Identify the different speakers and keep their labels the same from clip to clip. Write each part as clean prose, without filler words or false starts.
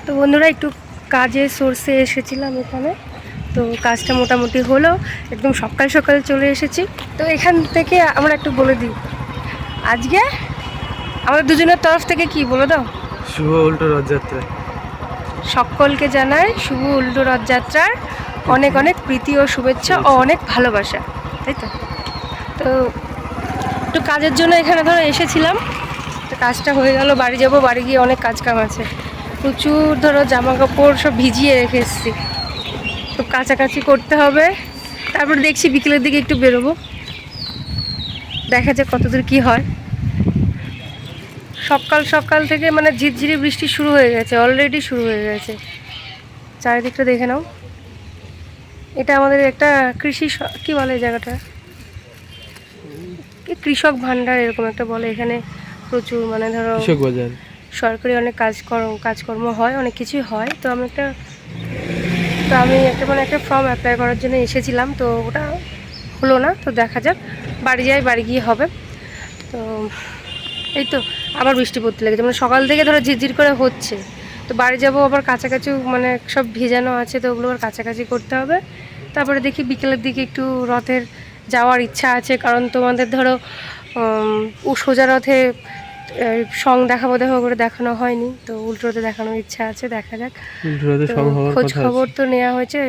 Speaker 1: তো বন্ধুরা একটু কাজের সোর্সে এসেছিলাম এখানে, তো কাজটা মোটামুটি হলো, একদম সকাল সকাল চলে এসেছি। তো এখান থেকে আমরা একটু বলে দিই আজকে আমাদের দুজনের তরফ থেকে কি বলে দাও।
Speaker 2: শুভ উল্টো রথযাত্রা
Speaker 1: সকলকে জানাই শুভ উল্টো রথযাত্রার অনেক অনেক প্রীতি ও শুভেচ্ছা ও অনেক ভালোবাসা, তাই তো। তো একটু কাজের জন্য এখানে ধরো এসেছিলাম, তো কাজটা হয়ে গেল, বাড়ি যাব, বাড়ি গিয়ে অনেক কাজ কাম আছে, প্রচুর ধরো জামা কাপড় সব ভিজিয়ে রেখে এসেছি, তো কাছাকাছি করতে হবে। তারপর দেখছি বিকেলের দিকে একটু বেরোবো, দেখা যাক কতদূর কি হয়। সকাল সকাল থেকে মানে ঝিরঝিরি বৃষ্টি শুরু হয়ে গেছে, অলরেডি শুরু হয়ে গেছে। চারিদিকটা দেখে নাও, এটা আমাদের একটা কৃষি কি বলে এই জায়গাটা, কৃষক ভাণ্ডার এরকম একটা বলে। এখানে প্রচুর মানে ধরো
Speaker 2: কৃষক বাজার,
Speaker 1: সরকারি অনেক কাজকর্ম হয়, অনেক কিছুই হয়। তো আমি একটা মানে একটা ফর্ম অ্যাপ্লাই করার জন্য এসেছিলাম, তো ওটা হলো না, তো দেখা যাক, বাড়ি যাই, বাড়ি গিয়ে হবে। তো এই তো আবার বৃষ্টি পড়তে লেগেছে, মানে সকাল থেকে ধরো ঝিরঝির করে হচ্ছে। তো বাড়ি যাব, আবার কাছাকাছি মানে সব ভেজানো আছে, তো ওগুলো আবার কাছাকাছি করতে হবে। তারপরে দেখি বিকেলের দিকে একটু রথের যাওয়ার ইচ্ছা আছে, কারণ তোমাদের ধরো সোজা রথে সং দেখাবো করে দেখানো হয়নি, তো উল্টো রথে দেখানোর ইচ্ছা আছে, দেখা যাক। তো খোঁজ খবর তো নেওয়া হয়েছে,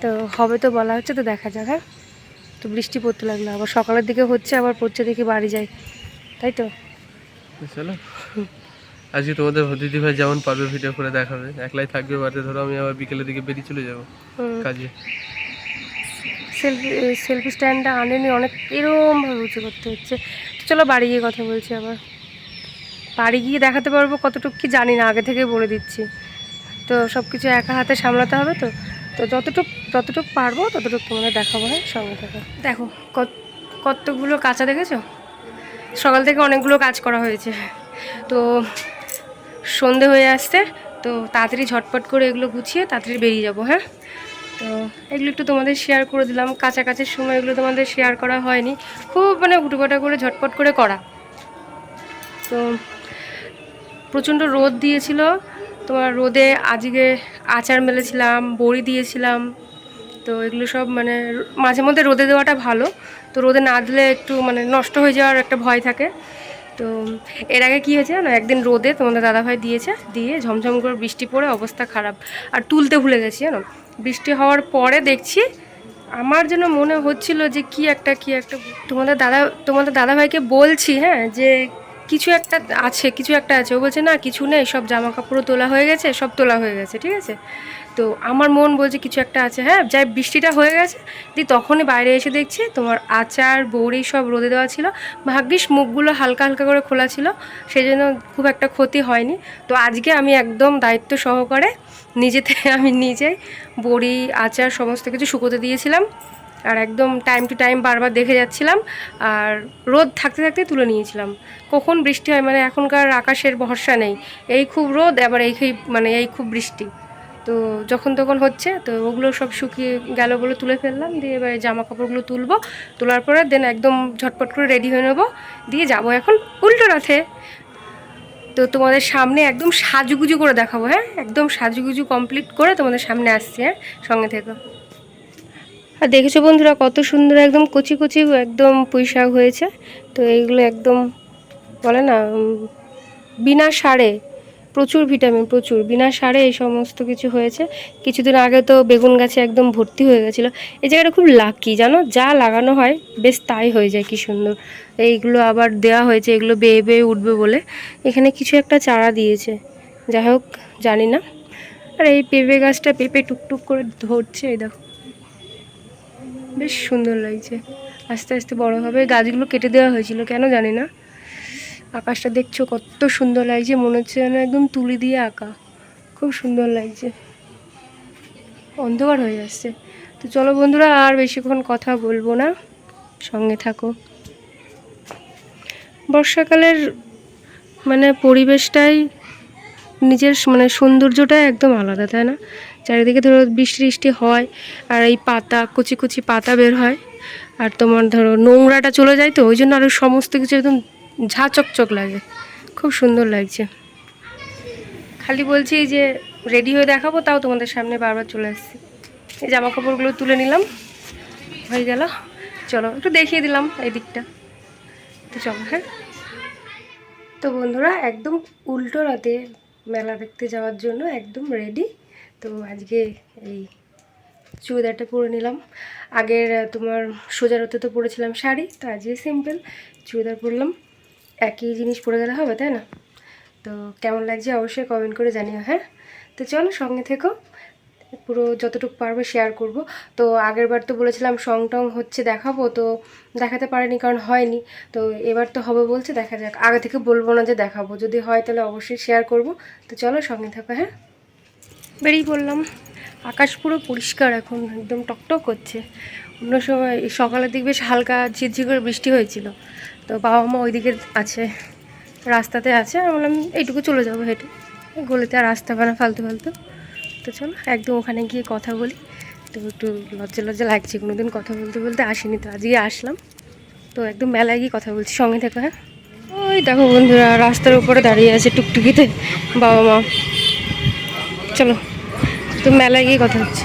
Speaker 1: তো হবে তো বলা হচ্ছে, তো দেখা যাক। হ্যাঁ, তো বৃষ্টি পড়তে লাগলো, আবার সকালের দিকে হচ্ছে, আবার পড়ছে, দেখি বাড়ি যাই, তাই তো।
Speaker 2: চলো আজকে তোমাদের দিদি ভাই যেমন পারবে ভিডিও করে দেখাবে, একলাই থাকবে বাড়িতে, ধরো আমি আবার বিকেলের দিকে বেরিয়ে চলে যাবো কাজে।
Speaker 1: সেলফি স্ট্যান্ডটা আনেনি, অনেক এরমভাবে উঁচু করতে হচ্ছে। চলো বাড়ি গিয়ে কথা বলছি, আবার বাড়ি গিয়ে দেখাতে পারবো কতটুকু কি জানি না, আগে থেকে বলে দিচ্ছি। তো সব কিছু একা হাতে সামলাতে হবে, তো তো যতটুকু পারবো ততটুকু তোমাদের দেখাবো। হ্যাঁ, সঙ্গে থাকো। দেখো কতগুলো কাঁচা দেখেছো, সকাল থেকে অনেকগুলো কাজ করা হয়েছে। তো সন্ধে হয়ে আসছে, তো তাড়াতাড়ি ঝটপট করে এগুলো গুছিয়ে তাড়াতাড়ি বেরিয়ে যাবো। হ্যাঁ, তো এগুলো একটু তোমাদের শেয়ার করে দিলাম, কাছাকাছির সময় এগুলো তোমাদের শেয়ার করা হয়নি, খুব মানে হুটোপাটা করে ঝটপট করে করা। তো প্রচণ্ড রোদ দিয়েছিল, তোমার রোদে আজকে আচার মেলেছিলাম, বড়ি দিয়েছিলাম। তো এগুলো সব মানে মাঝে মধ্যে রোদে দেওয়াটা ভালো, তো রোদে না দিলে একটু মানে নষ্ট হয়ে যাওয়ার একটা ভয় থাকে। তো এর আগে কী হয়েছে না, একদিন রোদে তোমাদের দাদাভাই দিয়েছে, দিয়ে ঝমঝম করে বৃষ্টি পড়ে অবস্থা খারাপ, আর তুলতে ভুলে গেছি জানো। বৃষ্টি হওয়ার পরে দেখছি, আমার যেন মনে হচ্ছিল যে কি একটা তোমাদের দাদাভাইকে বলছি, হ্যাঁ, যে কিছু একটা আছে। ও বলছে না কিছু নেই, সব জামা কাপড়ও তোলা হয়ে গেছে, সব তোলা হয়ে গেছে, ঠিক আছে। তো আমার মন বলছে কিছু একটা আছে। হ্যাঁ, যাই বৃষ্টিটা হয়ে গেছে, দিয়ে তখনই বাইরে এসে দেখছি তোমার আচার বড়ি সব রোদে দেওয়া ছিল। ভাগ্যিস মুখগুলো হালকা হালকা করে খোলা ছিল, সেই জন্য খুব একটা ক্ষতি হয়নি। তো আজকে আমি একদম দায়িত্ব সহকারে আমি নিজেই বড়ি আচার সমস্ত কিছু শুকোতে দিয়েছিলাম, আর একদম টাইম টু টাইম বারবার দেখে যাচ্ছিলাম, আর রোদ থাকতে থাকতে তুলে নিয়েছিলাম। কখন বৃষ্টি হয় মানে এখনকার আকাশের ভরসা নেই, এই খুব রোদ, আবার এই খুব বৃষ্টি। তো যখন তখন হচ্ছে, তো ওগুলো সব শুকিয়ে গেল বলে তুলে ফেললাম, দিয়ে এবার জামা কাপড়গুলো তুলবো, তোলার পরে দেন একদম ঝটপট করে রেডি হয়ে নেবো, দিয়ে যাব এখন উল্টো রথে। তো তোমাদের সামনে একদম সাজুগুজু করে দেখাবো। হ্যাঁ, একদম সাজুগুজু কমপ্লিট করে তোমাদের সামনে আসছি। হ্যাঁ, সঙ্গে থেকো। আর দেখেছো বন্ধুরা কত সুন্দর একদম কচি কচি একদম পুঁই শাক হয়েছে। তো এইগুলো একদম বলে না বিনা সারে, প্রচুর ভিটামিন, প্রচুর বিনা সারে এই সমস্ত কিছু হয়েছে। কিছুদিন আগে তো বেগুন গাছে একদম ভর্তি হয়ে গেছিলো। এই জায়গাটা খুব লাকি জানো, যা লাগানো হয় বেশ তাই হয়ে যায়, কি সুন্দর। এইগুলো আবার দেওয়া হয়েছে, এগুলো বেয়ে বেয়ে উঠবে বলে এখানে কিছু একটা চারা দিয়েছে, যাই হোক জানি না। আর এই পেঁপে গাছটা পেঁপে টুকটুক করে ধরছে, এই দেখো বেশ সুন্দর লাগছে, আস্তে আস্তে বড় হবে। গাছগুলো কেটে দেওয়া হয়েছিল কেন জানি না। আকাশটা দেখছো কত সুন্দর লাগছে, মনে হচ্ছে যেন একদম তুলি দিয়ে আঁকা, খুব সুন্দর লাগছে, অন্ধকার হয়ে যাচ্ছে। তো চলো বন্ধুরা, আর বেশিক্ষণ কথা বলবো না, সঙ্গে থাকো। বর্ষাকালের মানে পরিবেশটাই নিজের মানে সৌন্দর্যটাই একদম আলাদা, তাই না। চারিদিকে ধরো বৃষ্টি বৃষ্টি হয়, আর এই পাতা কুচি কুচি পাতা বের হয়, আর তোমার ধরো নোংরাটা চলে যায়, তো ওই জন্য আরও সমস্ত কিছু একদম ঝাঁ চকচক লাগে, খুব সুন্দর লাগছে। খালি বলছি যে রেডি হয়ে দেখাবো, তাও তোমাদের সামনে বারবার চলে আসছি। এই জামা কাপড়গুলো তুলে নিলাম, হয়ে গেল। চলো একটু দেখিয়ে দিলাম এই দিকটা, তো চলো। হ্যাঁ, তো বন্ধুরা একদম উল্টো রাতে মেলা দেখতে যাওয়ার জন্য একদম রেডি। তো আজকে এই চুড়িদারটা পরে নিলাম। আগের তোমার সোজা রাতে তো পরেছিলাম শাড়ি, তো আজকে সিম্পল চুড়িদার পরলাম। একই জিনিস পরে গেলে হবে, তাই না? তো কেমন লাগছে অবশ্যই কমেন্ট করে জানিও। হ্যাঁ, তো চলো সঙ্গে থেকো, পুরো যতটুকু পারবো শেয়ার করব। তো আগের বার তো বলেছিলাম সং টং হচ্ছে দেখাবো, তো দেখাতে পারিনি কারণ হয়নি। তো এবার তো হবে বলছে, দেখা যাক। আগে থেকে বলবো না যে দেখাবো, যদি হয় তাহলে অবশ্যই শেয়ার করব। তো চলো সঙ্গে থাকো। হ্যাঁ, বেরিয়ে পড়লাম। আকাশ পুরো পরিষ্কার, এখন একদম টকটক করছে। অন্য সময় সকালের দিকে বেশ হালকা ঝিরঝির করে বৃষ্টি হয়েছিল। তো বাবা মা ওইদিকে আছে, রাস্তাতে আছে। আমি বললাম এইটুকু চলে যাবো হেঁটে, গলিতে আর রাস্তা বানা ফালতু ফালতু। তো চলো একদম ওখানে গিয়ে কথা বলি। তো একটু লজ্জা লজ্জা লাগছে, কোনো দিন কথা বলতে বলতে আসিনি, তো আজকে আসলাম। তো একদম মেলায় গিয়ে কথা বলছি, সঙ্গে থেকো। হ্যাঁ, ওই দেখো বন্ধুরা রাস্তার উপরে দাঁড়িয়ে আছে টুকটুকিতে বাবা মা। চলো, তো মেলায় গিয়ে কথা হচ্ছে।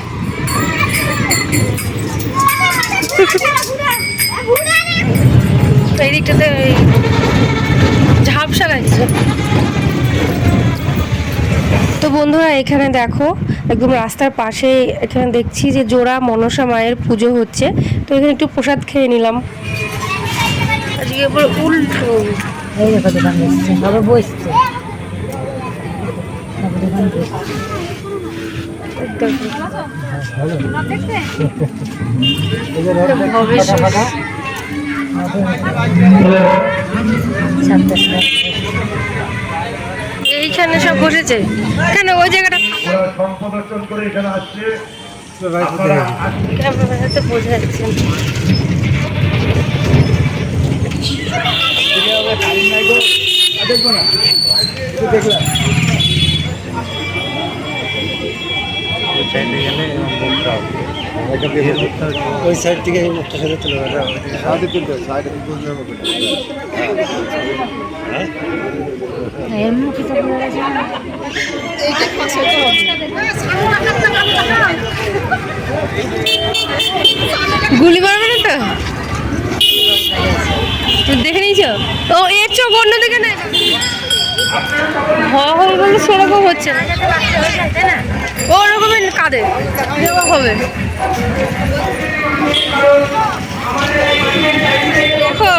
Speaker 1: এই দিকটাতে ঝাপসা লাগছে। তো বন্ধুরা এখানে দেখো একদম রাস্তার পাশে, এখানে দেখছি যে জোড়া মনসা মায়ের পুজো হচ্ছে। তো এখানে একটু প্রসাদ খেয়ে নিলাম। আজকে পুরো উল্টো
Speaker 3: এই দেখো দোকান বসছে, আবার বসছে। দোকান বসছে।
Speaker 1: এইখানে সব বসেছে কেন? ওই জায়গাটা ক্যামেরাতে বোঝা যাচ্ছে না।
Speaker 4: ওই সাইড থেকে এই মুখটা সাথে তুলে সাইডে তুলতে সাইডে তুলতে হবে।
Speaker 1: গুলি মারবে না তো? তুই দেখে নিয়েছ? ও এর চোখ অন্যদিকে নেই, হল বলে সেরকম হচ্ছে না। ওরকমই কাঁদে হবে। দেখো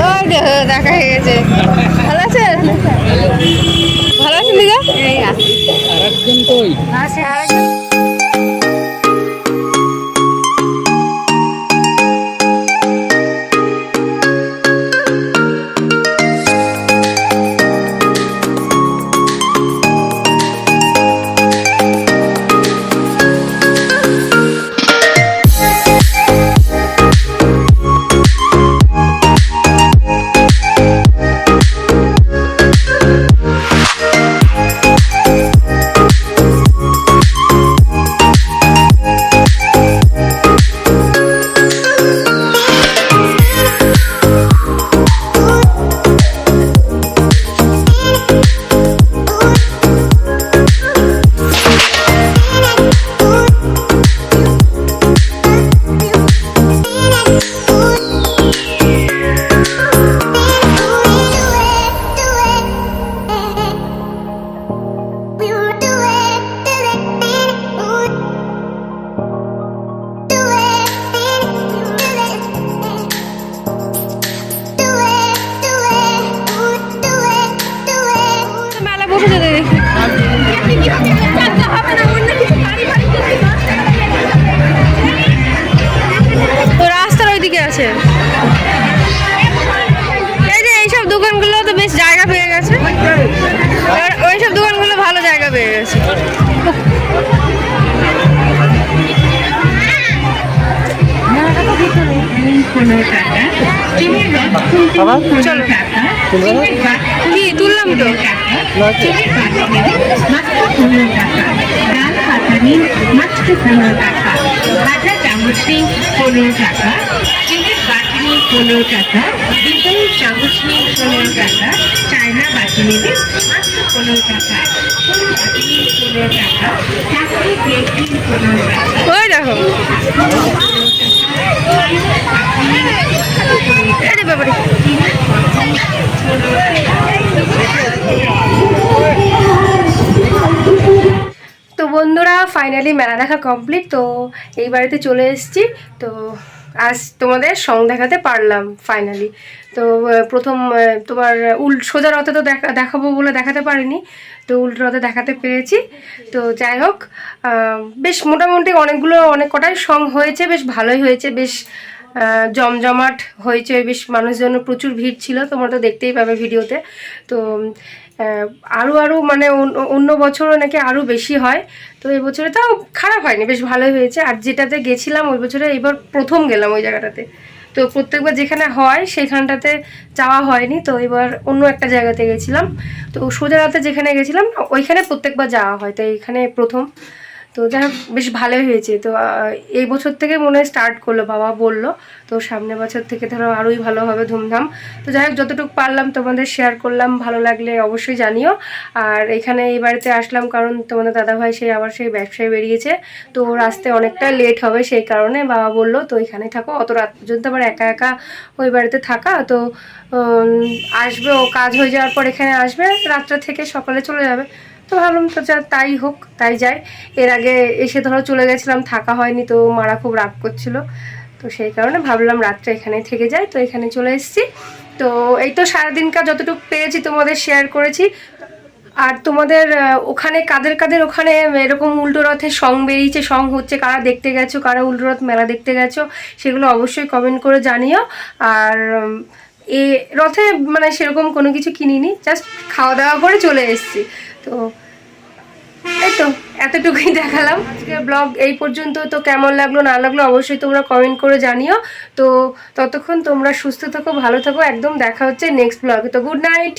Speaker 1: ওই দেখো দেখা হয়ে গেছে। ভালো আছেন? ভালো আছেন দিদা?
Speaker 3: আরেকজন তো ওই
Speaker 1: মেলা বসেছে দেখি। তো রাস্তার ওইদিকে আছে। এই যে এইসব দোকানগুলো তো বেশ জায়গা পেয়ে গেছে, ওইসব দোকানগুলো ভালো জায়গা পেয়ে গেছে। চলো কি তুললাম তো।
Speaker 5: মাত্র 15 টাকা, ভাজা চামচ নিন 15 টাকা, চিনির বাটি নিন 15 টাকা, বিদ্যুৎ চামচ নিন 15 টাকা, চায়না বাটি নেবেন মাত্র 15 টাকা, কোনো পাটিল 15 টাকা, চাকরি প্লেটিং 15 টাকা,
Speaker 1: ওই দেখো আরে বাবারে তো বন্ধুরা ফাইনালি মেলা দেখা কমপ্লিট। তো এই বাড়িতে চলে এসেছি। তো আজ তোমাদের সং দেখাতে পারলাম ফাইনালি। তো প্রথম তোমার সোজা রথে তো দেখাবো বলে দেখাতে পারিনি, তো উল্টো রথে দেখাতে পেরেছি। তো যাই হোক, বেশ মোটামুটি অনেক কটাই সং হয়েছে, বেশ ভালোই হয়েছে, বেশ জমজমাট হয়েছে, বেশ মানুষজন প্রচুর ভিড় ছিল, তোমরা তো দেখতেই পাবে ভিডিওতে। তো আরও মানে অন্য বছরও নাকি আরও বেশি হয়। তো এই বছরে তাও খারাপ হয়নি, বেশ ভালোই হয়েছে। আর যেটাতে গেছিলাম ওই বছরে এবার প্রথম গেলাম ওই জায়গাটাতে। তো প্রত্যেকবার যেখানে হয় সেখানটাতে যাওয়া হয়নি, তো এবার অন্য একটা জায়গাতে গেছিলাম। তো সোজা রাতে যেখানে গেছিলাম ওইখানে প্রত্যেকবার যাওয়া হয়, তো এইখানে প্রথম। তো যাই হোক বেশ ভালোই হয়েছে। তো এই বছর থেকে মনে হয় স্টার্ট করলো, বাবা বললো। তো সামনের বছর থেকে ধরো আরোই ভালো হবে, ধুমধাম। তো যাই হোক যতটুকু পারলাম তোমাদের শেয়ার করলাম, ভালো লাগলে অবশ্যই জানিও। আর এখানে এই বাড়িতে আসলাম কারণ তোমাদের দাদাভাই সেই ব্যবসায় বেরিয়েছে, তো ওর আসতে অনেকটা লেট হবে, সেই কারণে বাবা বললো তো এখানেই থাকো, অত রাত পর্যন্ত আবার একা একা ওই বাড়িতে থাকা। তো আসবে, ও কাজ হয়ে যাওয়ার পর এখানে আসবে, রাত্রে থেকে সকালে চলে যাবে। তো ভাবলাম তো তাই হোক, তাই যাই। এর আগে এসে ধরো চলে গেছিলাম, থাকা হয়নি, তো মারা খুব রাগ করছিল, তো সেই কারণে ভাবলাম রাত্রে এখানেই থেকে যাই। তো এখানে চলে এসেছি। তো এই তো সারাদিনকার যতটুকু পেরেছি তোমাদের শেয়ার করেছি। আর তোমাদের ওখানে কাদের ওখানে এরকম উল্টো রথের সং বেরিয়েছে, সং হচ্ছে, কারা দেখতে গেছো, কারা উল্টো রথ মেলা দেখতে গেছো, সেগুলো অবশ্যই কমেন্ট করে জানিও। আর এ রথে মানে সেরকম কোনো কিছু কিনিনি, জাস্ট খাওয়া দাওয়া করে চলে এসেছি। তো এই তো এতটুকুই দেখালাম আজকের ব্লগ এই পর্যন্ত। তো কেমন লাগলো না লাগলো অবশ্যই তোমরা কমেন্ট করে জানিও। তো ততক্ষণ তোমরা সুস্থ থাকো, ভালো থাকো, একদম দেখা হচ্ছে নেক্সট ব্লগে। তো গুড নাইট।